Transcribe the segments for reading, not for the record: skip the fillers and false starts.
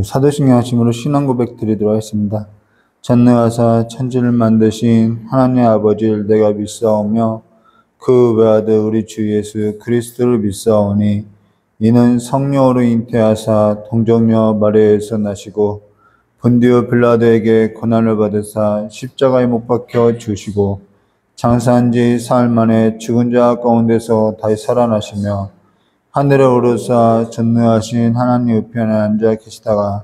사도신경 하심으로 신앙 고백 드리도록 하겠습니다. 전능하사 천지를 만드신 하나님 아버지를 내가 믿사오며 그 외아들 우리 주 예수 그리스도를 믿사오니 이는 성령으로 잉태하사 동정녀 마리아에서 나시고 본디오 빌라도에게 고난을 받으사 십자가에 못 박혀 주시고 장사한 지 사흘 만에 죽은 자 가운데서 다시 살아나시며 하늘에 오르사 전능하신 하나님 우편에 앉아 계시다가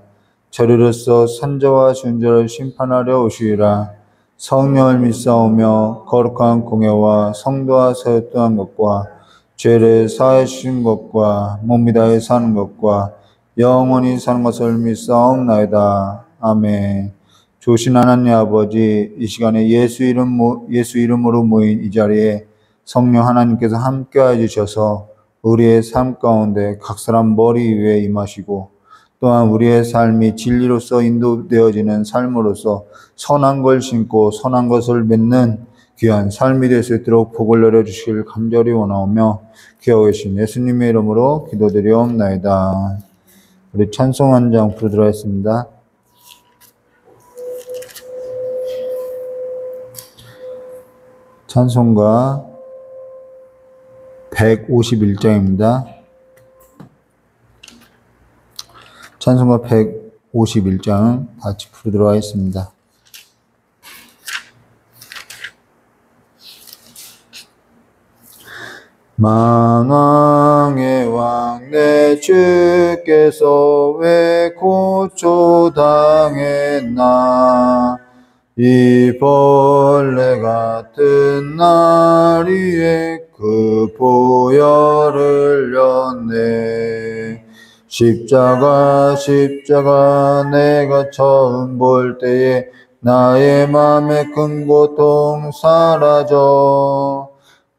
저리로서 산자와 중자를 심판하려 오시리라. 성령을 믿사오며 거룩한 공예와 성도와 서였던 것과 죄를 사하여 주신 것과 몸이 다해 사는 것과 영원히 사는 것을 믿사옵나이다. 아멘. 조신 하나님 아버지, 이 시간에 예수 이름으로 모인 이 자리에 성령 하나님께서 함께해 주셔서 우리의 삶 가운데 각 사람 머리 위에 임하시고 또한 우리의 삶이 진리로서 인도되어지는 삶으로서 선한 걸 심고 선한 것을 맺는 귀한 삶이 될 수 있도록 복을 내려주시길 간절히 원하오며 귀하고 계신 예수님의 이름으로 기도드리옵나이다. 우리 찬송 한 장 부르도록 하겠습니다. 찬송가 151장입니다. 찬송가 151장 같이 부르도록 하겠습니다. 만왕의 왕 내 주께서 왜 고초당했나 이 벌레 같은 날 위에 그 보혈을 흘렸네. 십자가 내가 처음 볼 때에 나의 맘에 큰 고통 사라져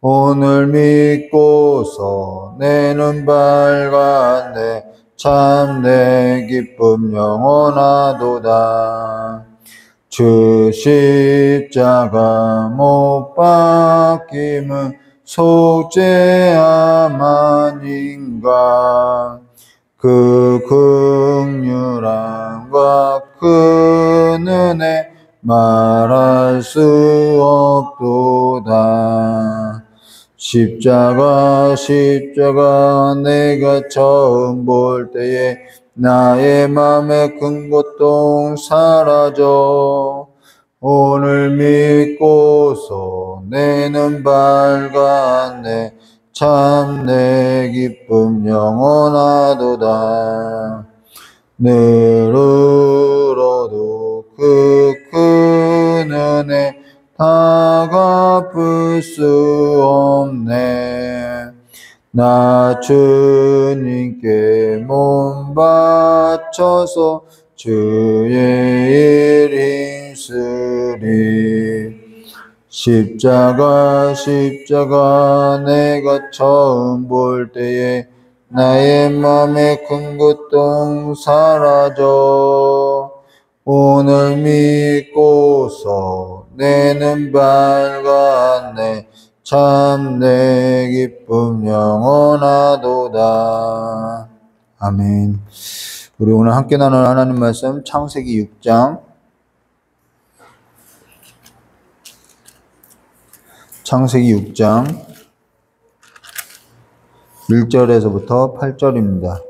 오늘 믿고서 내 눈 밝았네. 참 내 기쁨 영원하도다. 주 십자가 못 박힘은 속죄함 아닌가. 그 긍휼함과 큰 은혜 말할 수 없도다. 십자가 내가 처음 볼 때에 나의 맘에 큰 고통 사라져 오늘 믿고서 내 눈 밝았네. 참 내 기쁨 영원하도다. 늘 울어도 그 큰 은혜 다 갚을 수 없네. 나 주님께 몸 바쳐서 주의 일 힘쓰리. 십자가 내가 처음 볼 때에 나의 맘에 큰 고통 사라져 오늘 믿고서 내 눈 밝았네. 참 내 기쁨 영원하도다. 아멘. 우리 오늘 함께 나눌 하나님 말씀 창세기 6장 1절에서부터 8절입니다.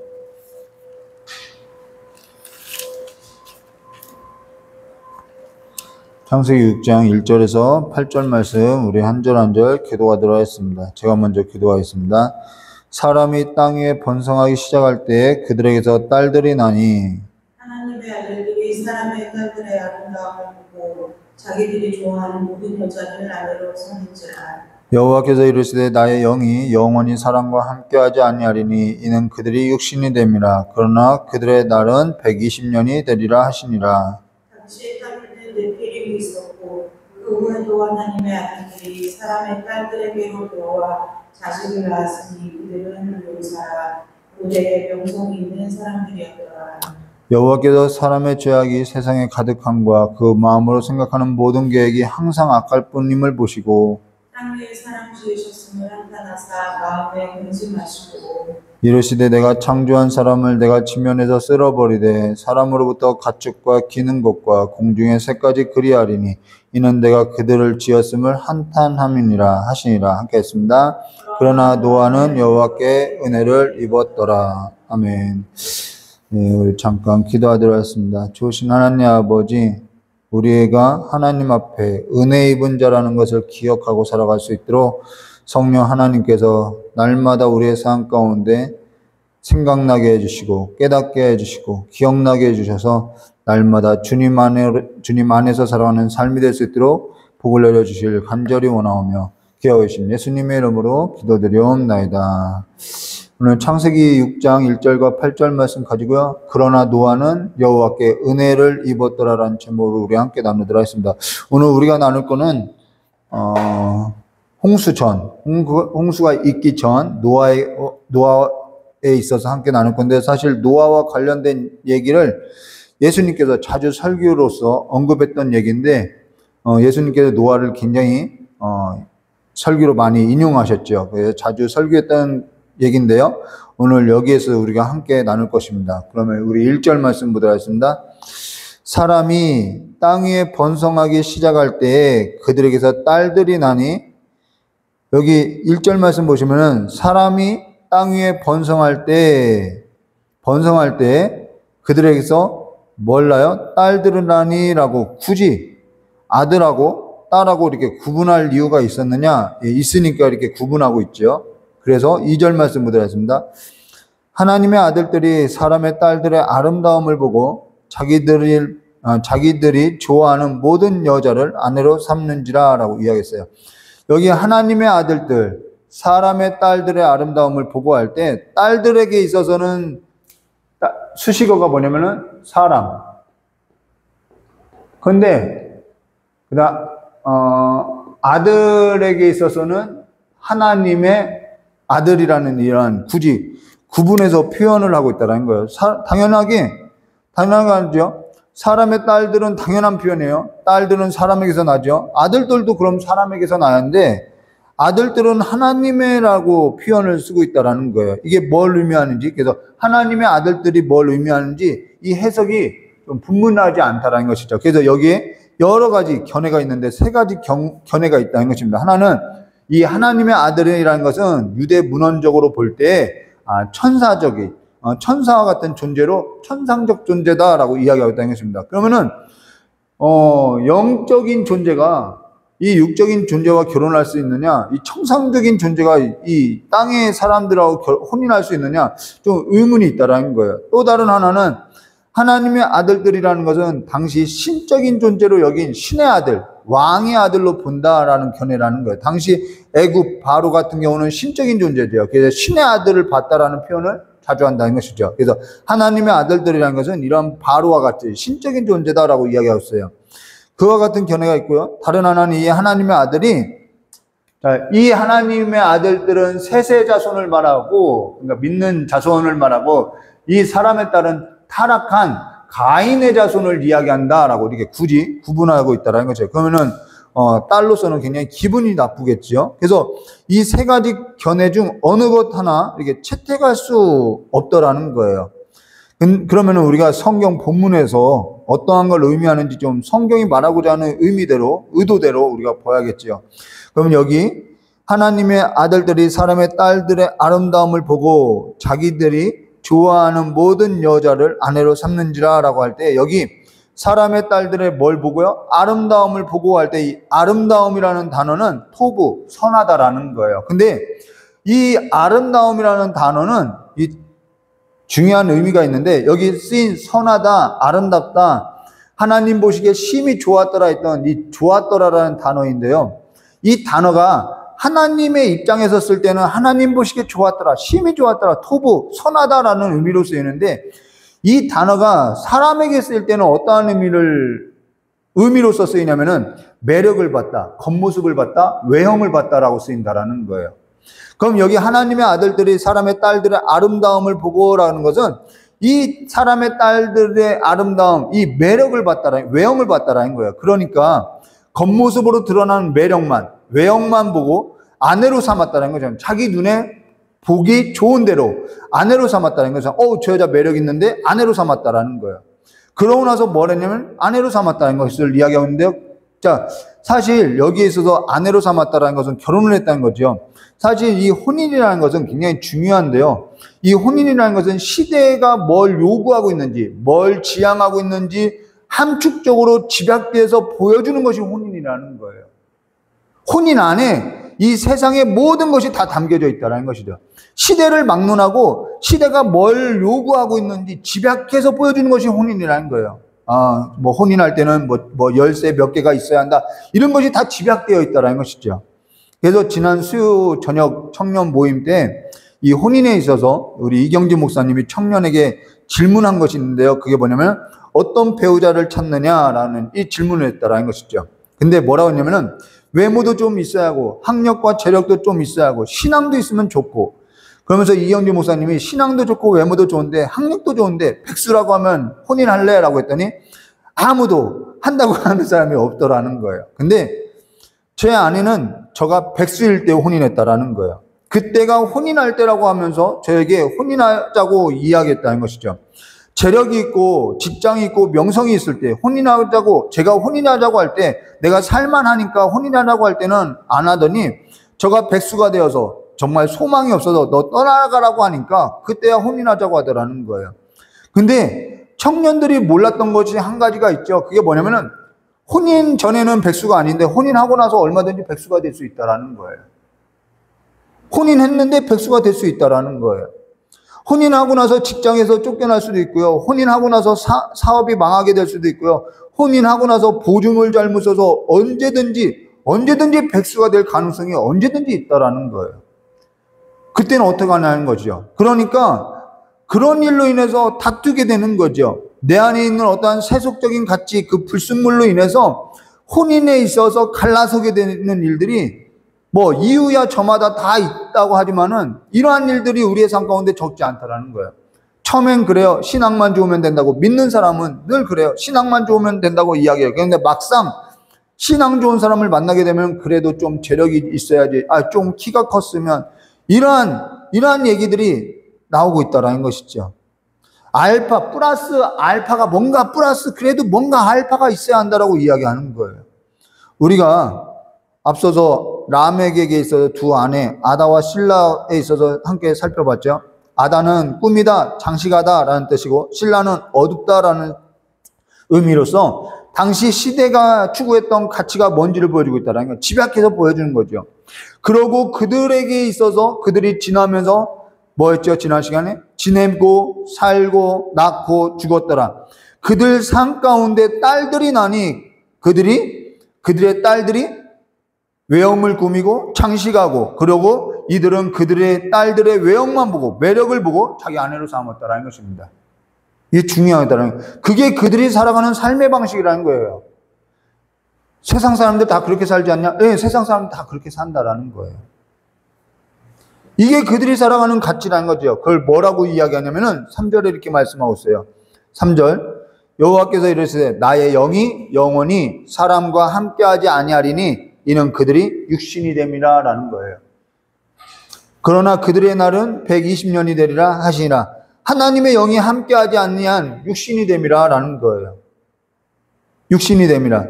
창세기 6장 1절에서 8절 말씀 우리 한 절 한 절 기도하도록 하겠습니다. 제가 먼저 기도하겠습니다. 사람이 땅 위에 번성하기 시작할 때 그들에게서 딸들이 나니 하나님의 아들들이 사람의 딸들의 아름다움을 보고 자기들이 좋아하는 모든 여자를 아내로 삼을지라. 여호와께서 이르시되 나의 영이 영원히 사람과 함께하지 아니하리니 이는 그들이 육신이 됨이라. 그러나 그들의 날은 120년이 되리라 하시니라. 당시에 땅에는 네피림이 있었고 그 후에도 하나님의 아들들이 사람의 딸들에게로 들어와 자식을 낳았으니 그들은 용사라 고대의 명성이 있는 사람들이었더라. 여호와께서 사람의 죄악이 세상에 가득함과 그 마음으로 생각하는 모든 계획이 항상 악할 뿐임을 보시고 땅 위에 사람 지으셨음을 한탄하사 마음에 근심하시고 이르시되 내가 창조한 사람을 내가 지면에서 쓸어버리되 사람으로부터 가축과 기는 것과 공중의 새까지 그리하리니 이는 내가 그들을 지었음을 한탄함이니라 하시니라. 함께 했습니다. 그러나 노아는 여호와께 은혜를 입었더라. 아멘. 네, 우리 잠깐 기도하도록 하겠습니다. 좋으신 하나님 아버지, 우리가 하나님 앞에 은혜 입은 자라는 것을 기억하고 살아갈 수 있도록 성령 하나님께서 날마다 우리의 삶 가운데 생각나게 해주시고 깨닫게 해주시고 기억나게 해주셔서 날마다 주님 안에서 살아가는 삶이 될 수 있도록 복을 내려주실 간절히 원하오며 기억하신 예수님의 이름으로 기도드리옵나이다. 오늘 창세기 6장 1절과 8절 말씀 가지고요. 그러나 노아는 여호와께 은혜를 입었더라라는 제목으로 우리 함께 나누도록 하겠습니다. 오늘 우리가 나눌 거는 홍수가 있기 전 노아에 있어서 함께 나눌 건데, 사실 노아와 관련된 얘기를 예수님께서 자주 설교로서 언급했던 얘기인데, 예수님께서 노아를 굉장히 설교로 많이 인용하셨죠. 그래서 자주 설교했던 얘기인데요. 오늘 여기에서 우리가 함께 나눌 것입니다. 그러면 우리 1절 말씀 보도록 하겠습니다. 사람이 땅 위에 번성하기 시작할 때에 그들에게서 딸들이 나니, 여기 1절 말씀 보시면은 사람이 땅 위에 번성할 때 그들에게서 몰라요? 딸들은 나니라고 굳이 아들하고 딸하고 이렇게 구분할 이유가 있었느냐? 있으니까 이렇게 구분하고 있죠. 그래서 2절 말씀 보도록 하겠습니다. 하나님의 아들들이 사람의 딸들의 아름다움을 보고 자기들이 좋아하는 모든 여자를 아내로 삼는지라 라고 이야기했어요. 여기 하나님의 아들들, 사람의 딸들의 아름다움을 보고 할 때 딸들에게 있어서는 수식어가 뭐냐면은 사람. 근데 아들에게 있어서는 하나님의 아들이라는 이런 굳이 구분해서 표현을 하고 있다는 거예요. 당연하죠. 사람의 딸들은 당연한 표현이에요. 딸들은 사람에게서 나죠. 아들들도 그럼 사람에게서 나는데 아들들은 하나님의라고 표현을 쓰고 있다는 거예요. 이게 뭘 의미하는지, 그래서 하나님의 아들들이 뭘 의미하는지 이 해석이 좀 분분하지 않다라는 것이죠. 그래서 여기에 여러 가지 견해가 있는데 세 가지 견해가 있다는 것입니다. 하나는 이 하나님의 아들이라는 것은 유대 문헌적으로 볼 때 천사와 같은 존재로 천상적 존재다라고 이야기하고 있다는 것입니다. 그러면은 영적인 존재가 이 육적인 존재와 결혼할 수 있느냐, 이 천상적인 존재가 이 땅의 사람들하고 혼인할 수 있느냐, 좀 의문이 있다라는 거예요. 또 다른 하나는 하나님의 아들들이라는 것은 당시 신적인 존재로 여긴 신의 아들, 왕의 아들로 본다라는 견해라는 거예요. 당시 애굽 바로 같은 경우는 신적인 존재죠. 그래서 신의 아들을 봤다라는 표현을 자주 한다는 것이죠. 그래서 하나님의 아들들이라는 것은 이런 바로와 같이 신적인 존재다라고 이야기하고 있어요. 그와 같은 견해가 있고요. 다른 하나는 이 하나님의 아들이, 이 하나님의 아들들은 셋의 자손을 말하고, 그러니까 믿는 자손을 말하고, 이 사람의 딸은 타락한 가인의 자손을 이야기한다라고 이렇게 굳이 구분하고 있다는 거죠. 그러면은 딸로서는 굉장히 기분이 나쁘겠죠. 그래서 이 세 가지 견해 중 어느 것 하나 이렇게 채택할 수 없더라는 거예요. 그러면 우리가 성경 본문에서 어떠한 걸 의미하는지 좀 성경이 말하고자 하는 의도대로 우리가 봐야겠죠. 그러면 여기 하나님의 아들들이 사람의 딸들의 아름다움을 보고 자기들이 좋아하는 모든 여자를 아내로 삼는지라 라고 할 때, 여기 사람의 딸들의 뭘 보고요? 아름다움을 보고 할 때 이 아름다움이라는 단어는 토부, 선하다라는 거예요. 근데 이 아름다움이라는 단어는 이 중요한 의미가 있는데, 여기 쓰인 선하다, 아름답다, 하나님 보시기에 심히 좋았더라 했던 이 좋았더라라는 단어인데요. 이 단어가 하나님의 입장에서 쓸 때는 하나님 보시기에 좋았더라, 심히 좋았더라, 토부, 선하다라는 의미로 쓰이는데, 이 단어가 사람에게 쓸 때는 어떠한 의미로서 쓰이냐면은 매력을 봤다, 겉모습을 봤다, 외형을 봤다라고 쓰인다라는 거예요. 그럼 여기 하나님의 아들들이 사람의 딸들의 아름다움을 보고라는 것은 이 사람의 딸들의 아름다움, 이 매력을 봤다라는, 외형을 봤다라는 거예요. 그러니까 겉모습으로 드러나는 매력만, 외형만 보고 아내로 삼았다는 거죠. 자기 눈에 보기 좋은 대로 아내로 삼았다는 것은 저 여자 매력 있는데 아내로 삼았다라는 거예요. 그러고 나서 뭘 했냐면 아내로 삼았다는 것을 이야기하고 있는데요. 자, 사실 여기에 있어서 아내로 삼았다라는 것은 결혼을 했다는 거죠. 사실 이 혼인이라는 것은 굉장히 중요한데요. 이 혼인이라는 것은 시대가 뭘 요구하고 있는지, 뭘 지향하고 있는지 함축적으로 집약돼서 보여주는 것이 혼인이라는 거예요. 혼인 안에 이 세상의 모든 것이 다 담겨져 있다는 것이죠. 시대를 막론하고 시대가 뭘 요구하고 있는지 집약해서 보여주는 것이 혼인이라는 거예요. 뭐 혼인할 때는 뭐 열쇠 몇 개가 있어야 한다. 이런 것이 다 집약되어 있다는 것이죠. 그래서 지난 수요 저녁 청년 모임 때 이 혼인에 있어서 우리 이경진 목사님이 청년에게 질문한 것이 있는데요. 그게 뭐냐면 어떤 배우자를 찾느냐라는 이 질문을 했다라는 것이죠. 근데 뭐라고 했냐면은 외모도 좀 있어야 하고 학력과 재력도 좀 있어야 하고 신앙도 있으면 좋고, 그러면서 이경진 목사님이 신앙도 좋고 외모도 좋은데 학력도 좋은데 백수라고 하면 혼인할래? 라고 했더니 아무도 한다고 하는 사람이 없더라는 거예요. 근데 제 아내는 저가 백수일 때 혼인했다라는 거예요. 그때가 혼인할 때라고 하면서 저에게 혼인하자고 이야기했다는 것이죠. 재력이 있고 직장이 있고 명성이 있을 때 혼인하자고, 제가 혼인하자고 할 때 내가 살만하니까 혼인하자고 할 때는 안 하더니 저가 백수가 되어서 정말 소망이 없어서 너 떠나가라고 하니까 그때야 혼인하자고 하더라는 거예요. 근데 청년들이 몰랐던 것이 한 가지가 있죠. 그게 뭐냐면은 혼인 전에는 백수가 아닌데 혼인하고 나서 얼마든지 백수가 될 수 있다라는 거예요. 혼인했는데 백수가 될 수 있다라는 거예요. 혼인하고 나서 직장에서 쫓겨날 수도 있고요. 혼인하고 나서 사업이 망하게 될 수도 있고요. 혼인하고 나서 보증을 잘못 써서 언제든지 백수가 될 가능성이 언제든지 있다라는 거예요. 그때는 어떻게 하냐는 거죠. 그러니까 그런 일로 인해서 다투게 되는 거죠. 내 안에 있는 어떠한 세속적인 가치, 그 불순물로 인해서 혼인에 있어서 갈라서게 되는 일들이 뭐 이유야 저마다 다 있다고 하지만은 이러한 일들이 우리의 삶 가운데 적지 않다라는 거예요. 처음엔 그래요. 신앙만 좋으면 된다고. 믿는 사람은 늘 그래요. 신앙만 좋으면 된다고 이야기해요. 그런데 막상 신앙 좋은 사람을 만나게 되면 그래도 좀 재력이 있어야지, 좀 키가 컸으면, 이러한 얘기들이 나오고 있다라는 것이죠. 알파 플러스 알파가 뭔가 플러스 그래도 뭔가 알파가 있어야 한다라고 이야기하는 거예요. 우리가 앞서서 라멕에게 있어서 두 아내 아다와 실라에 있어서 함께 살펴봤죠. 아다는 꿈이다, 장시가다라는 뜻이고 실라는 어둡다라는 의미로서 당시 시대가 추구했던 가치가 뭔지를 보여주고 있다는 걸 집약해서 보여주는 거죠. 그러고 그들에게 있어서 그들이 지나면서 뭐 했죠? 지난 시간에 지내고 살고 낳고 죽었더라. 그들 삶 가운데 딸들이 나니 그들의 딸들이 외형을 꾸미고 장식하고, 그러고 이들은 그들의 딸들의 외형만 보고 매력을 보고 자기 아내로 삼았다라는 것입니다. 이게 중요하다는 거예요. 그게 그들이 살아가는 삶의 방식이라는 거예요. 세상 사람들 다 그렇게 살지 않냐? 네, 세상 사람들 다 그렇게 산다라는 거예요. 이게 그들이 살아가는 가치라는 거죠. 그걸 뭐라고 이야기하냐면은 3절에 이렇게 말씀하고 있어요. 3절 여호와께서 이르시되 나의 영이 영원히 사람과 함께하지 아니하리니 이는 그들이 육신이 됨이라 라는 거예요. 그러나 그들의 날은 120년이 되리라 하시니라. 하나님의 영이 함께하지 아니한 육신이 됨이라 라는 거예요. 육신이 됨이라.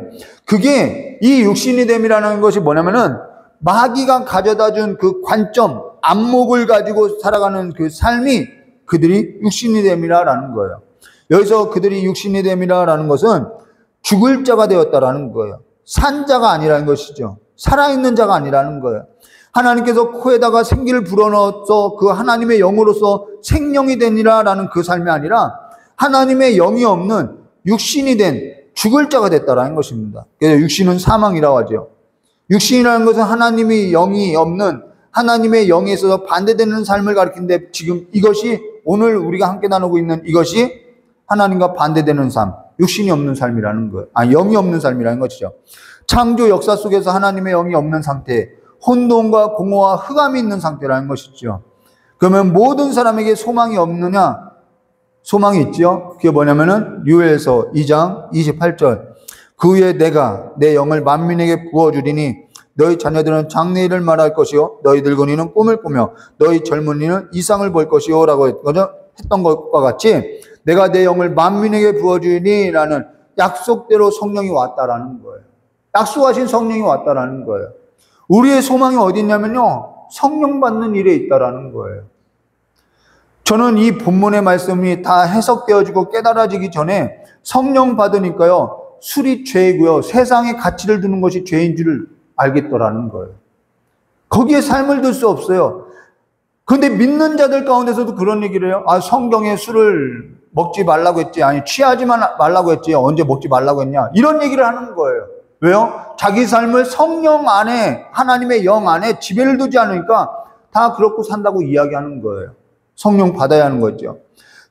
그게 이 육신이 됨이라는 것이 뭐냐면은 마귀가 가져다 준 그 관점, 안목을 가지고 살아가는 그 삶이 그들이 육신이 됨이라 라는 거예요. 여기서 그들이 육신이 됨이라 라는 것은 죽을 자가 되었다라는 거예요. 산 자가 아니라는 것이죠. 살아있는 자가 아니라는 거예요. 하나님께서 코에다가 생기를 불어넣어서 그 하나님의 영으로서 생명이 되니라라는 그 삶이 아니라 하나님의 영이 없는 육신이 된 죽을 자가 됐다라는 것입니다. 그래서 육신은 사망이라고 하죠. 육신이라는 것은 하나님의 영이 없는, 하나님의 영에 있어서 반대되는 삶을 가리키는데 지금 이것이 오늘 우리가 함께 나누고 있는 이것이 하나님과 반대되는 삶, 육신이 없는 삶이라는 거예요. 영이 없는 삶이라는 것이죠. 창조 역사 속에서 하나님의 영이 없는 상태, 혼돈과 공허와 흑암이 있는 상태라는 것이죠. 그러면 모든 사람에게 소망이 없느냐? 소망이 있죠. 그게 뭐냐면은 요엘서 2장 28절 그 후에 내가 내 영을 만민에게 부어주리니 너희 자녀들은 장래일을 말할 것이요 너희 늙은이는 꿈을 꾸며 너희 젊은이는 이상을 볼 것이요 라고 했던 것과 같이 내가 내 영을 만민에게 부어주리니 라는 약속대로 성령이 왔다라는 거예요. 약속하신 성령이 왔다라는 거예요. 우리의 소망이 어디 있냐면요, 성령 받는 일에 있다라는 거예요. 저는 이 본문의 말씀이 다 해석되어지고 깨달아지기 전에 성령 받으니까요, 술이 죄이고요, 세상에 가치를 두는 것이 죄인 줄을 알겠더라는 거예요. 거기에 삶을 들 수 없어요. 그런데 믿는 자들 가운데서도 그런 얘기를 해요. 아, 성경에 술을 먹지 말라고 했지, 아니 취하지만 말라고 했지, 언제 먹지 말라고 했냐, 이런 얘기를 하는 거예요. 왜요? 자기 삶을 성령 안에, 하나님의 영 안에 지배를 두지 않으니까 다 그렇고 산다고 이야기하는 거예요. 성령 받아야 하는 거죠.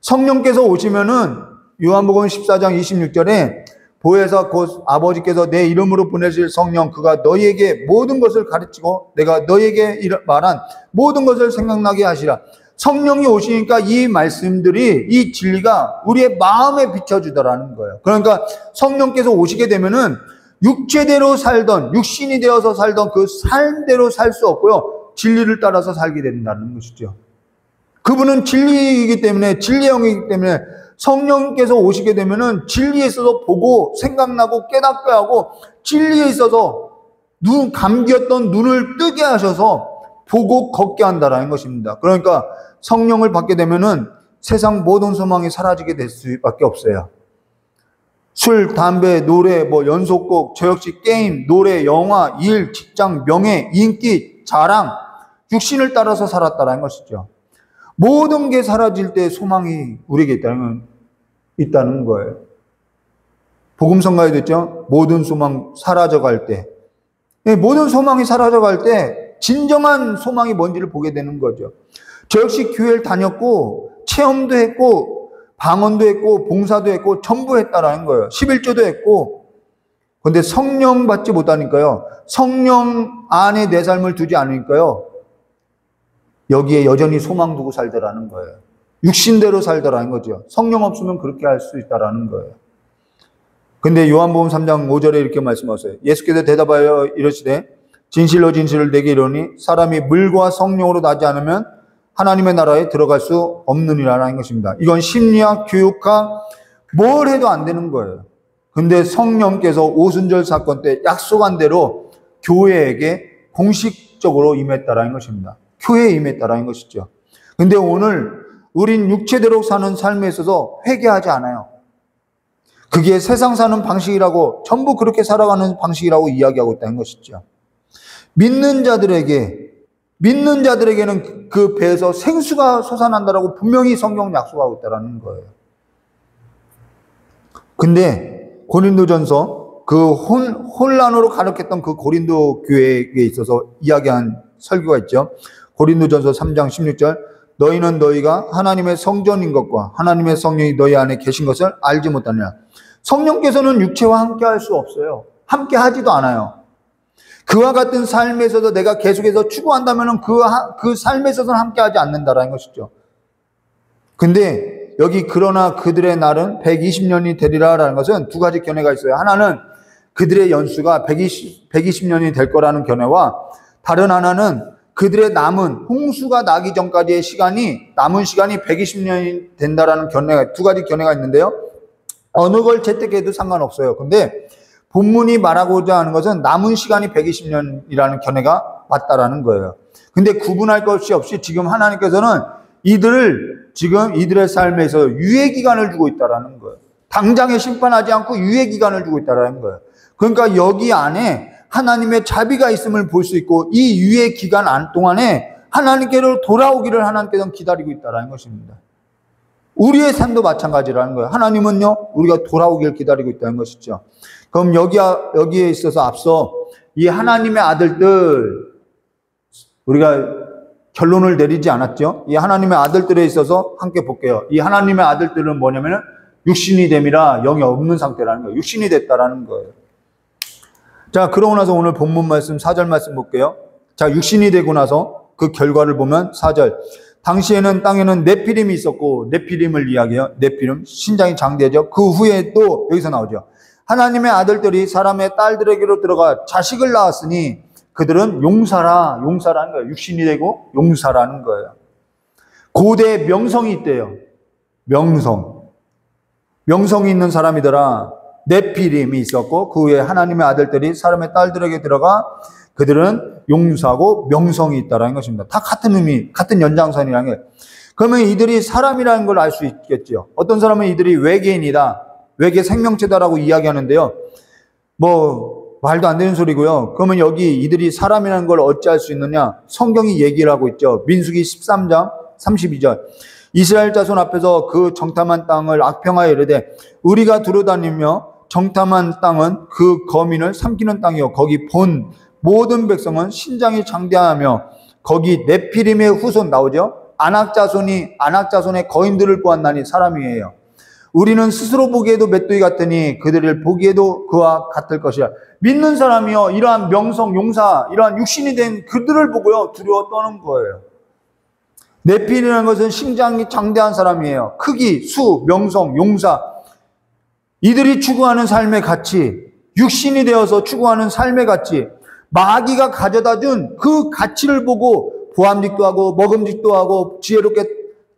성령께서 오시면은 요한복음 14장 26절에 보혜사 곧 아버지께서 내 이름으로 보내실 성령, 그가 너희에게 모든 것을 가르치고 내가 너희에게 말한 모든 것을 생각나게 하시라. 성령이 오시니까 이 말씀들이, 이 진리가 우리의 마음에 비춰주더라는 거예요. 그러니까 성령께서 오시게 되면은 육체대로 살던, 육신이 되어서 살던 그 삶대로 살 수 없고요, 진리를 따라서 살게 된다는 것이죠. 그분은 진리이기 때문에, 진리의 영이기 때문에 성령께서 오시게 되면은 진리에 있어서 보고 생각나고 깨닫게 하고, 진리에 있어서 눈 감겼던 눈을 뜨게 하셔서 보고 걷게 한다라는 것입니다. 그러니까 성령을 받게 되면은 세상 모든 소망이 사라지게 될 수밖에 없어요. 술, 담배, 노래, 연속곡, 저 역시 게임, 노래, 영화, 일, 직장, 명예, 인기, 자랑, 육신을 따라서 살았다라는 것이죠. 모든 게 사라질 때 소망이 우리에게 있다는 거예요. 복음성가에 됐죠? 모든 소망 사라져갈 때. 모든 소망이 사라져갈 때 진정한 소망이 뭔지를 보게 되는 거죠. 저 역시 교회를 다녔고 체험도 했고 방언도 했고 봉사도 했고 전부 했다라는 거예요. 11조도 했고. 그런데 성령 받지 못하니까요, 성령 안에 내 삶을 두지 않으니까요, 여기에 여전히 소망 두고 살더라는 거예요. 육신대로 살더라는 거죠. 성령 없으면 그렇게 할 수 있다라는 거예요. 근데 요한복음 3장 5절에 이렇게 말씀하세요. 예수께서 대답하여 이르시되 진실로 진실을 내게 이르노니 사람이 물과 성령으로 나지 않으면 하나님의 나라에 들어갈 수 없느니라는 것입니다. 이건 심리학, 교육학, 뭘 해도 안 되는 거예요. 근데 성령께서 오순절 사건 때 약속한 대로 교회에게 공식적으로 임했다라는 것입니다. 교회에 임했다라는 것이죠. 근데 오늘 우린 육체대로 사는 삶에 있어서 회개하지 않아요. 그게 세상 사는 방식이라고, 전부 그렇게 살아가는 방식이라고 이야기하고 있다는 것이죠. 믿는 자들에게는 그 배에서 생수가 솟아난다라고 분명히 성경 약속하고 있다는 거예요. 근데 고린도전서 그 혼란으로 가득했던 그 고린도 교회에 있어서 이야기한 설교가 있죠. 고린도전서 3장 16절, 너희는 너희가 하나님의 성전인 것과 하나님의 성령이 너희 안에 계신 것을 알지 못하느냐. 성령께서는 육체와 함께 할 수 없어요. 함께 하지도 않아요. 그와 같은 삶에서도 내가 계속해서 추구한다면 그 삶에서는 함께 하지 않는다라는 것이죠. 근데 여기 그러나 그들의 날은 120년이 되리라라는 것은 두 가지 견해가 있어요. 하나는 그들의 연수가 120년이 될 거라는 견해와, 다른 하나는 그들의 남은 홍수가 나기 전까지의 남은 시간이 120년이 된다라는 견해가, 두 가지 견해가 있는데요. 어느 걸 채택해도 상관없어요. 근데 본문이 말하고자 하는 것은 남은 시간이 120년이라는 견해가 맞다라는 거예요. 근데 구분할 것이 없이 지금 하나님께서는 이들의 삶에서 유예 기간을 주고 있다라는 거예요. 당장에 심판하지 않고 유예 기간을 주고 있다라는 거예요. 그러니까 여기 안에 하나님의 자비가 있음을 볼 수 있고, 이 유예 기간 동안에 하나님께로 돌아오기를 하나님께서는 기다리고 있다라는 것입니다. 우리의 삶도 마찬가지라는 거예요. 하나님은요, 우리가 돌아오기를 기다리고 있다는 것이죠. 그럼 여기에 있어서 앞서 이 하나님의 아들들, 우리가 결론을 내리지 않았죠? 이 하나님의 아들들에 있어서 함께 볼게요. 이 하나님의 아들들은 뭐냐면은 육신이 됨이라 영이 없는 상태라는 거예요. 육신이 됐다라는 거예요. 자, 그러고 나서 오늘 본문 말씀 4절 말씀 볼게요. 자, 육신이 되고 나서 그 결과를 보면 4절. 당시에는 땅에는 네피림이 있었고, 네피림을 이야기해요. 네피림, 신장이 장대죠. 그 후에 또 여기서 나오죠. 하나님의 아들들이 사람의 딸들에게로 들어가 자식을 낳았으니 그들은 용사라는 거예요. 육신이 되고 용사라는 거예요. 고대 명성이 있대요. 명성이 있는 사람이더라. 네피림이 있었고 그 후에 하나님의 아들들이 사람의 딸들에게 들어가 그들은 용사고 명성이 있다라는 것입니다. 다 같은 의미, 같은 연장선이라는 거예요. 그러면 이들이 사람이라는 걸 알 수 있겠죠. 어떤 사람은 이들이 외계인이다, 외계 생명체다라고 이야기하는데요. 말도 안 되는 소리고요. 그러면 여기 이들이 사람이라는 걸 어찌 알 수 있느냐? 성경이 얘기를 하고 있죠. 민수기 13장 32절. 이스라엘 자손 앞에서 그 정탐한 땅을 악평하여 이르되 우리가 두루다니며 정탐한 땅은 그 거민을 삼키는 땅이요 거기 본 모든 백성은 신장이 장대하며 거기 네피림의 후손 나오죠. 아낙자손의 거인들을 보았나니 사람이에요. 우리는 스스로 보기에도 메뚜기 같으니 그들을 보기에도 그와 같을 것이라. 믿는 사람이요 이러한 명성, 용사, 이러한 육신이 된 그들을 보고요 두려워 떠는 거예요. 네피림이라는 것은 신장이 장대한 사람이에요. 크기, 수, 명성, 용사, 이들이 추구하는 삶의 가치, 육신이 되어서 추구하는 삶의 가치, 마귀가 가져다 준 그 가치를 보고 보암직도 하고 먹음직도 하고 지혜롭게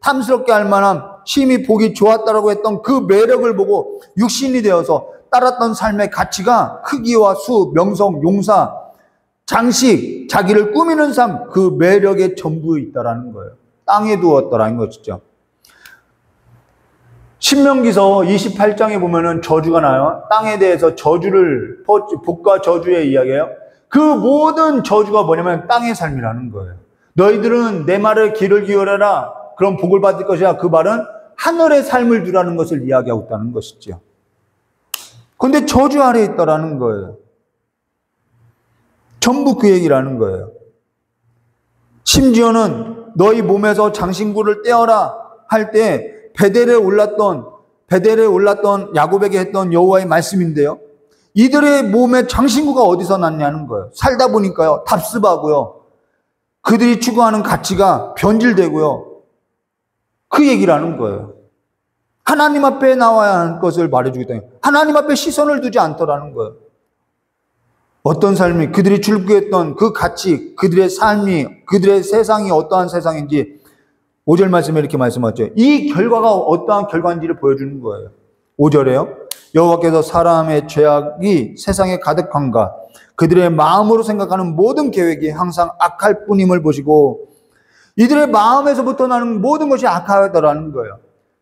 탐스럽게 할 만한 심히 보기 좋았다라고 했던 그 매력을 보고 육신이 되어서 따랐던 삶의 가치가 크기와 수, 명성, 용사, 장식, 자기를 꾸미는 삶, 그 매력의 전부에 있다라는 거예요. 땅에 두었더라는 것이죠. 신명기서 28장에 보면은 저주가 나요. 땅에 대해서 저주를, 복과 저주의 이야기예요. 그 모든 저주가 뭐냐면 땅의 삶이라는 거예요. 너희들은 내 말에 귀를 기울여라. 그럼 복을 받을 것이야. 그 말은 하늘의 삶을 두라는 것을 이야기하고 있다는 것이죠. 그런데 저주 아래에 있다라는 거예요. 전부 그 얘기라는 거예요. 심지어는 너희 몸에서 장신구를 떼어라 할 때 베델에 올랐던 야곱에게 했던 여호와의 말씀인데요. 이들의 몸에 장신구가 어디서 났냐는 거예요. 살다 보니까요 답습하고요. 그들이 추구하는 가치가 변질되고요. 그 얘기라는 거예요. 하나님 앞에 나와야 하는 것을 말해주기 때문에 하나님 앞에 시선을 두지 않더라는 거예요. 어떤 삶이 그들이 출구했던 그 가치, 그들의 삶이, 그들의 세상이 어떠한 세상인지 5절 말씀에 이렇게 말씀하죠. 이 결과가 어떠한 결과인지를 보여주는 거예요. 5절에요. 여호와께서 사람의 죄악이 세상에 가득한가 그들의 마음으로 생각하는 모든 계획이 항상 악할 뿐임을 보시고 이들의 마음에서부터 나는 모든 것이 악하더라는 거예요.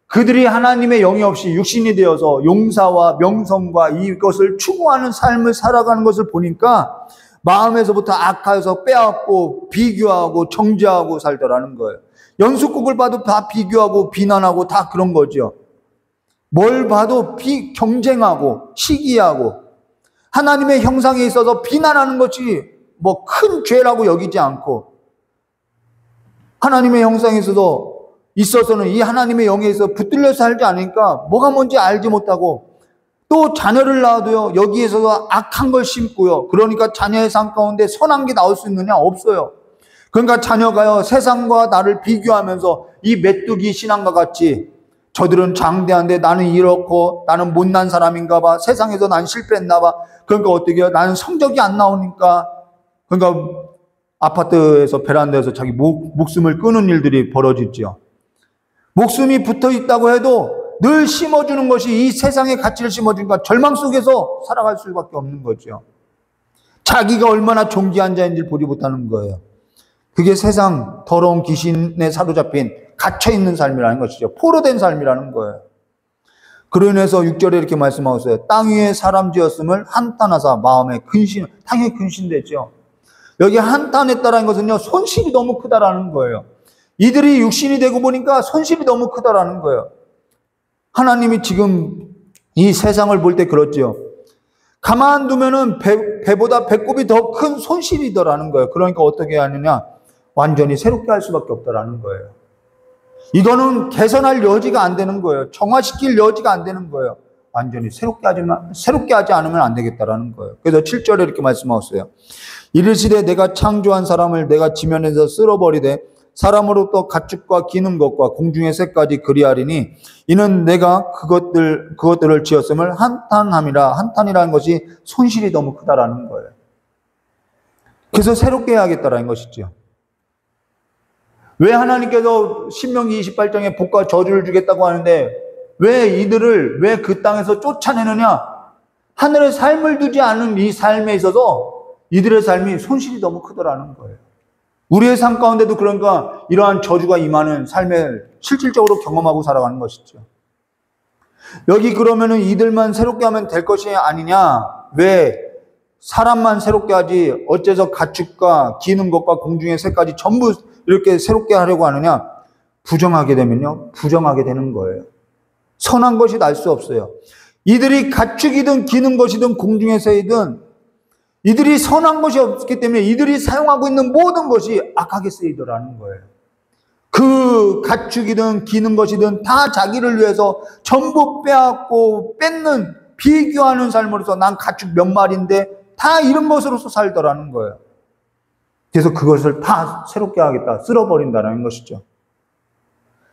그들이 하나님의 영이 없이 육신이 되어서 용사와 명성과 이것을 추구하는 삶을 살아가는 것을 보니까 마음에서부터 악하여서 빼앗고 비교하고 정죄하고 살더라는 거예요. 연수국을 봐도 다 비교하고 비난하고 다 그런 거죠. 뭘 봐도 경쟁하고 시기하고 하나님의 형상에 있어서 비난하는 것이 큰 죄라고 여기지 않고 하나님의 형상에 있어서는 이 하나님의 영에 있어 붙들려 살지 않으니까 뭐가 뭔지 알지 못하고 또 자녀를 낳아도요 여기에서도 악한 걸 심고요. 그러니까 자녀의 삶 가운데 선한 게 나올 수 있느냐? 없어요. 그러니까 자녀가요 세상과 나를 비교하면서 이 메뚜기 신앙과 같이 저들은 장대한데 나는 이렇고 나는 못난 사람인가 봐. 세상에서 난 실패했나 봐. 그러니까 어떻게 해요? 나는 성적이 안 나오니까. 그러니까 아파트에서 베란다에서 자기 목숨을 끊는 일들이 벌어지죠. 목숨이 붙어 있다고 해도 늘 심어주는 것이 이 세상의 가치를 심어주니까 절망 속에서 살아갈 수밖에 없는 거죠. 자기가 얼마나 존귀한 자인지를 보지 못하는 거예요. 그게 세상 더러운 귀신에 사로잡힌 갇혀있는 삶이라는 것이죠. 포로된 삶이라는 거예요. 그로 인해서 6절에 이렇게 말씀하고 있어요. 땅 위에 사람 지었음을 한탄하사 마음에 당연히 근신되죠. 여기 한탄했다라는 것은요 손실이 너무 크다라는 거예요. 이들이 육신이 되고 보니까 손실이 너무 크다라는 거예요. 하나님이 지금 이 세상을 볼 때 그렇죠. 가만두면은 배보다 배꼽이 더 큰 손실이더라는 거예요. 그러니까 어떻게 하느냐? 완전히 새롭게 할 수밖에 없다라는 거예요. 이거는 개선할 여지가 안 되는 거예요. 정화시킬 여지가 안 되는 거예요. 완전히 새롭게 하지 않으면 안 되겠다라는 거예요. 그래서 7절에 이렇게 말씀하셨어요. 이르시되 내가 창조한 사람을 내가 지면에서 쓸어버리되 사람으로부터 가축과 기는 것과 공중의 새까지 그리하리니 이는 내가 그것들을 지었음을 한탄함이라. 한탄이라는 것이 손실이 너무 크다라는 거예요. 그래서 새롭게 해야겠다라는 것이죠. 왜 하나님께서 신명기 28장에 복과 저주를 주겠다고 하는데 왜 이들을 왜 그 땅에서 쫓아내느냐? 하늘에 삶을 두지 않은 이 삶에 있어서 이들의 삶이 손실이 너무 크더라는 거예요. 우리의 삶 가운데도 그러니까 이러한 저주가 임하는 삶을 실질적으로 경험하고 살아가는 것이죠. 여기 그러면은 이들만 새롭게 하면 될 것이 아니냐? 왜 사람만 새롭게 하지 어째서 가축과 기는 것과 공중의 새까지 전부 이렇게 새롭게 하려고 하느냐? 부정하게 되면요, 부정하게 되는 거예요. 선한 것이 날 수 없어요. 이들이 가축이든 기는 것이든 공중의 새이든 이들이 선한 것이 없기 때문에 이들이 사용하고 있는 모든 것이 악하게 쓰이더라는 거예요. 그 가축이든 기는 것이든 다 자기를 위해서 전부 빼앗고 뺏는 비교하는 삶으로서 난 가축 몇 마리인데 다 이런 것으로서 살더라는 거예요. 그래서 그것을 다 새롭게 하겠다, 쓸어버린다는 것이죠.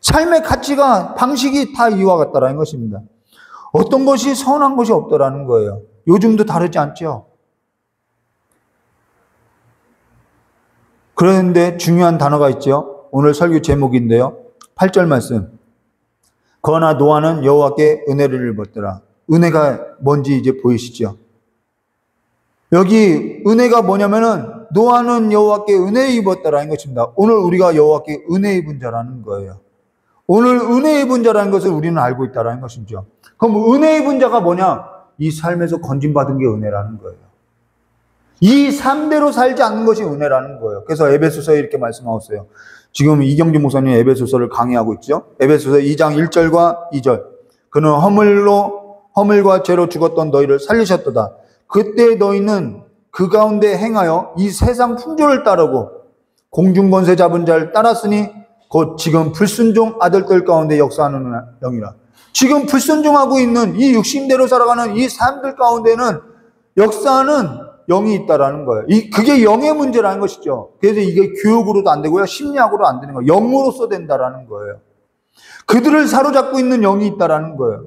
삶의 가치가, 방식이 다 이와 같다라는 것입니다. 어떤 것이 선한 것이 없더라는 거예요. 요즘도 다르지 않죠? 그런데 중요한 단어가 있죠. 오늘 설교 제목인데요. 8절 말씀. 그러나 노아는 여호와께 은혜를 입었더라. 은혜가 뭔지 이제 보이시죠? 여기 은혜가 뭐냐면은 노아는 여호와께 은혜 입었다라는 것입니다. 오늘 우리가 여호와께 은혜 입은 자라는 거예요. 오늘 은혜 입은 자라는 것을 우리는 알고 있다라는 것이죠. 그럼 은혜 입은 자가 뭐냐? 이 삶에서 건진받은 게 은혜라는 거예요. 이 삶대로 살지 않는 것이 은혜라는 거예요. 그래서 에베소서에 이렇게 말씀하셨어요. 지금 이경주 목사님 에베소서를 강의하고 있죠. 에베소서 2장 1절과 2절. 그는 허물과 죄로 죽었던 너희를 살리셨도다. 그때 너희는 그 가운데 행하여 이 세상 풍조를 따르고 공중권세 잡은 자를 따랐으니 곧 지금 불순종 아들들 가운데 역사하는 영이라. 지금 불순종하고 있는 이 육신대로 살아가는 이 사람들 가운데는 역사하는 영이 있다라는 거예요. 그게 영의 문제라는 것이죠. 그래서 이게 교육으로도 안 되고요, 심리학으로도 안 되는 거예요. 영으로서 된다라는 거예요. 그들을 사로잡고 있는 영이 있다라는 거예요.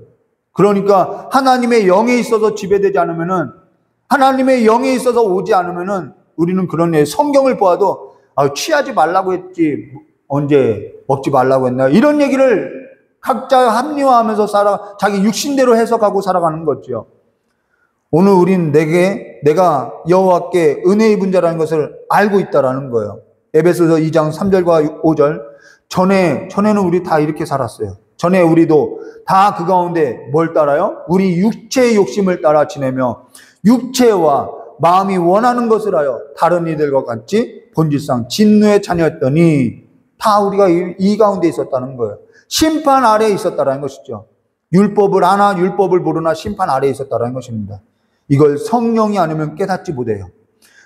그러니까 하나님의 영에 있어서 지배되지 않으면은, 하나님의 영에 있어서 오지 않으면은 우리는 그런 성경을 보아도 취하지 말라고 했지 언제 먹지 말라고 했나 이런 얘기를 각자 합리화하면서 자기 육신대로 해석하고 살아가는 거죠. 오늘 우린 내가 여호와께 은혜 입은 자라는 것을 알고 있다라는 거예요. 에베소서 2장 3절과 5절. 전에는 우리 다 이렇게 살았어요. 전에 우리도 다 그 가운데 뭘 따라요? 우리 육체의 욕심을 따라 지내며 육체와 마음이 원하는 것을 하여 다른 이들과 같이 본질상 진노의 자녀였더니 다 우리가 이 가운데 있었다는 거예요. 심판 아래에 있었다는 것이죠. 율법을 아나 율법을 모르나 심판 아래에 있었다는 것입니다. 이걸 성령이 아니면 깨닫지 못해요.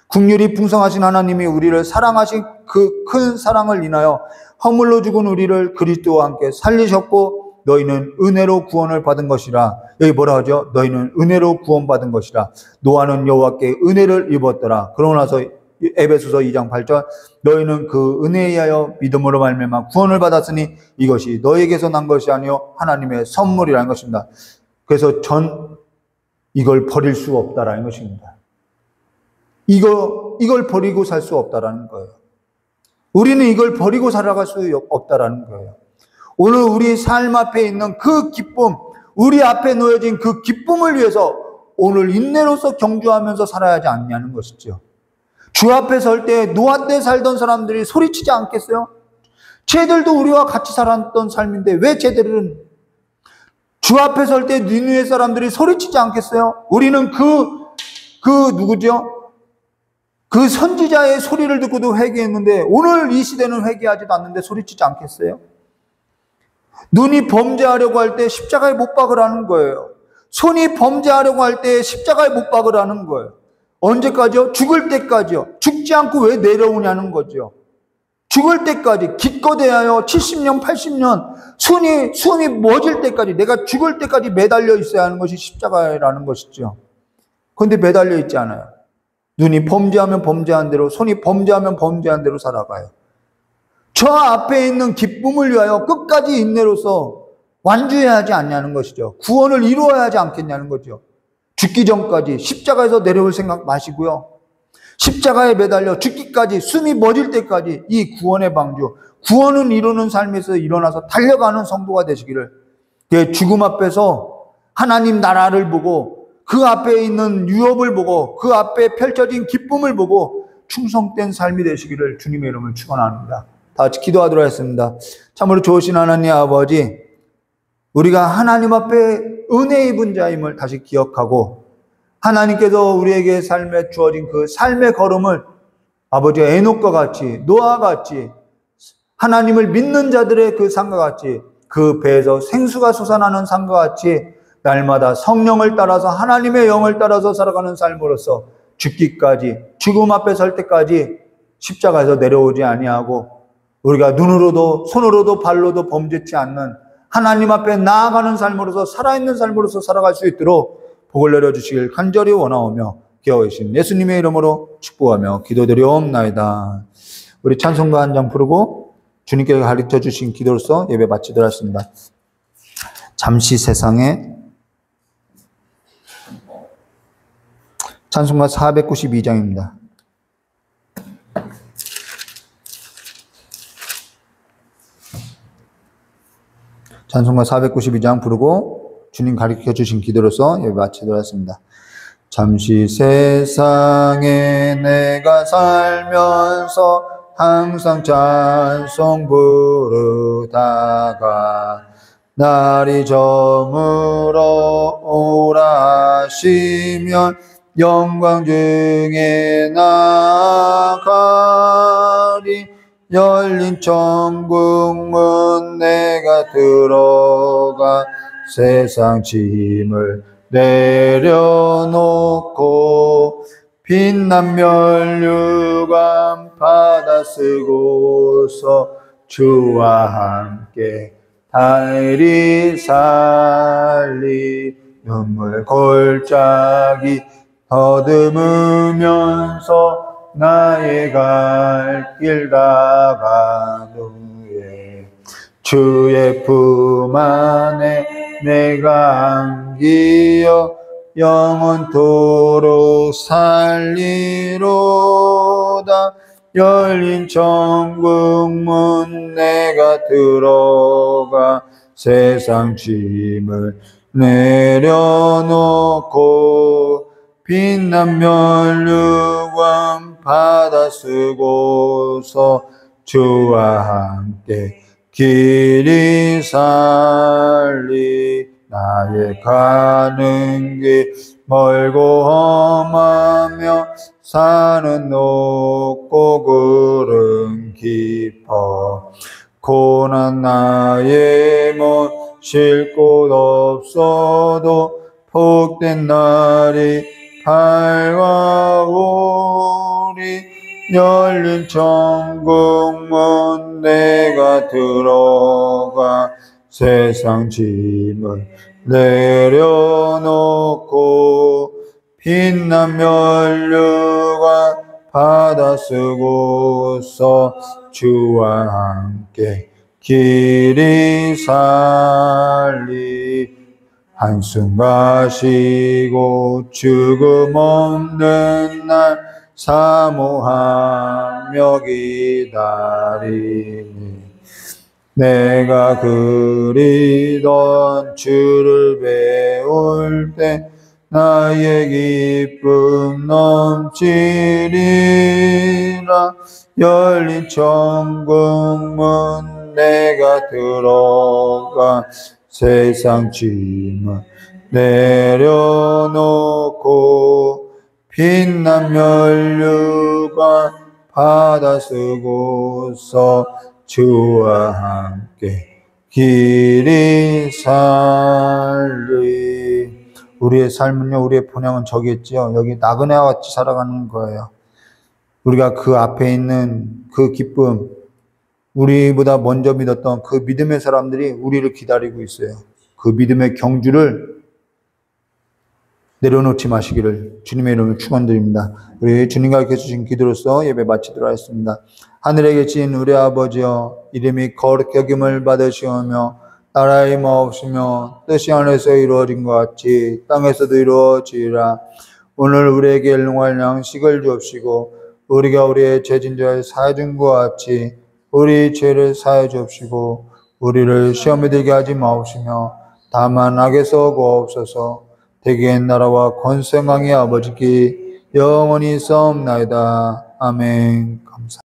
긍휼이 풍성하신 하나님이 우리를 사랑하신 그 큰 사랑을 인하여 허물로 죽은 우리를 그리스도와 함께 살리셨고 너희는 은혜로 구원을 받은 것이라. 여기 뭐라 하죠? 너희는 은혜로 구원받은 것이라. 노아는 여호와께 은혜를 입었더라. 그러고 나서 에베소서 2장 8절. 너희는 그 은혜에 의하여 믿음으로 말미암아 구원을 받았으니 이것이 너희에게서 난 것이 아니요 하나님의 선물이라는 것입니다. 그래서 이걸 버릴 수 없다라는 것입니다. 이걸 버리고 살 수 없다라는 거예요. 우리는 이걸 버리고 살아갈 수 없다라는 거예요. 오늘 우리 삶 앞에 있는 그 기쁨, 우리 앞에 놓여진 그 기쁨을 위해서 오늘 인내로서 경주하면서 살아야 하지 않냐는 것이죠. 주 앞에 설 때 노아 때 살던 사람들이 소리치지 않겠어요? 쟤들도 우리와 같이 살았던 삶인데 왜 쟤들은 주 앞에 설 때 니느웨 사람들이 소리치지 않겠어요? 우리는 누구죠? 그 선지자의 소리를 듣고도 회개했는데 오늘 이 시대는 회개하지도 않는데 소리치지 않겠어요? 눈이 범죄하려고 할 때 십자가에 못 박으라는 거예요. 손이 범죄하려고 할 때 십자가에 못 박으라는 거예요. 언제까지요? 죽을 때까지요. 죽지 않고 왜 내려오냐는 거죠. 죽을 때까지 기껏해야 70년, 80년 숨이 멎을 때까지 내가 죽을 때까지 매달려 있어야 하는 것이 십자가라는 것이죠. 그런데 매달려 있지 않아요. 눈이 범죄하면 범죄한 대로, 손이 범죄하면 범죄한 대로 살아가요. 저 앞에 있는 기쁨을 위하여 끝까지 인내로서 완주해야 하지 않냐는 것이죠. 구원을 이루어야 하지 않겠냐는 거죠. 죽기 전까지 십자가에서 내려올 생각 마시고요. 십자가에 매달려 죽기까지, 숨이 멎을 때까지 이 구원의 방주, 구원을 이루는 삶에서 일어나서 달려가는 성도가 되시기를, 죽음 앞에서 하나님 나라를 보고 그 앞에 있는 유업을 보고 그 앞에 펼쳐진 기쁨을 보고 충성된 삶이 되시기를 주님의 이름을 축원합니다. 다 같이 기도하도록 하겠습니다. 참으로 좋으신 하나님 아버지, 우리가 하나님 앞에 은혜 입은 자임을 다시 기억하고 하나님께서 우리에게 삶에 주어진 그 삶의 걸음을 아버지 에녹과 같이, 노아와 같이, 하나님을 믿는 자들의 그 삶과 같이, 그 배에서 생수가 솟아나는 삶과 같이 날마다 성령을 따라서 하나님의 영을 따라서 살아가는 삶으로서 죽기까지, 죽음 앞에 설 때까지 십자가에서 내려오지 아니하고 우리가 눈으로도 손으로도 발로도 범죄치 않는 하나님 앞에 나아가는 삶으로서, 살아있는 삶으로서 살아갈 수 있도록 복을 내려주시길 간절히 원하오며 기어 계신 예수님의 이름으로 축복하며 기도드리옵나이다. 우리 찬송가 한 장 부르고 주님께서 가르쳐 주신 기도로서 예배 마치도록 하겠습니다. 잠시 세상에, 찬송가 492장입니다. 찬송가 492장 부르고 주님 가르쳐 주신 기도로서 예배 마치도록 하겠습니다. 잠시 세상에 내가 살면서 항상 찬송 부르다가 날이 저물어 오라 하시면 영광 중에 나가리. 열린 천국문 내가 들어가 세상 짐을 내려놓고 빛난 멸류관 받아 쓰고서 주와 함께 다일이 살리. 눈물 골짜기 더듬으면서 나의 갈 길 다가누에 주의 품 안에 내가 안기어 영원토록 살리로다. 열린 천국문 내가 들어가 세상 짐을 내려놓고 빛난 멸류관 받아 쓰고서 주와 함께 길이 살리. 나의 가는 길 멀고 험하며 산은 높고 구름 깊어 고난 나의 못 쉴 곳 없어도 복된 날이 밝아오리. 열린 천국문 내가 들어가 세상 짐을 내려놓고 빛난 멸류관 받아 쓰고서 주와 함께 길이 살리. 한숨 쉬고 죽음 없는 날 사모하며 기다리니. 내가 그리던 주를 배울 때 나의 기쁨 넘치리라. 열린 천국문 내가 들어가 세상 짐을 내려놓고 빛난 멸류관 받아 쓰고서 주와 함께 길이 살리. 우리의 삶은요, 우리의 본향은 저기 있지요. 여기 나그네와 같이 살아가는 거예요. 우리가 그 앞에 있는 그 기쁨, 우리보다 먼저 믿었던 그 믿음의 사람들이 우리를 기다리고 있어요. 그 믿음의 경주를 내려놓지 마시기를 주님의 이름으로 축원드립니다. 우리 주님과 가르쳐 주신 기도로서 예배 마치도록 하겠습니다. 하늘에 계신 우리 아버지여, 이름이 거룩히 여김을 받으시오며 나라의 마옵시며 뜻이 하늘에서 이루어진 것 같이 땅에서도 이루어지리라. 오늘 우리에게 일용할 양식을 주옵시고 우리가 우리의 죄진자를 사해 준 것 같이 우리 죄를 사해 주옵시고 우리를 시험에 들게 하지 마옵시며 다만 악에서 구하옵소서. 대개의 나라와 권세왕의 아버지께 영원히 싸움나이다. 아멘. 감사합니다.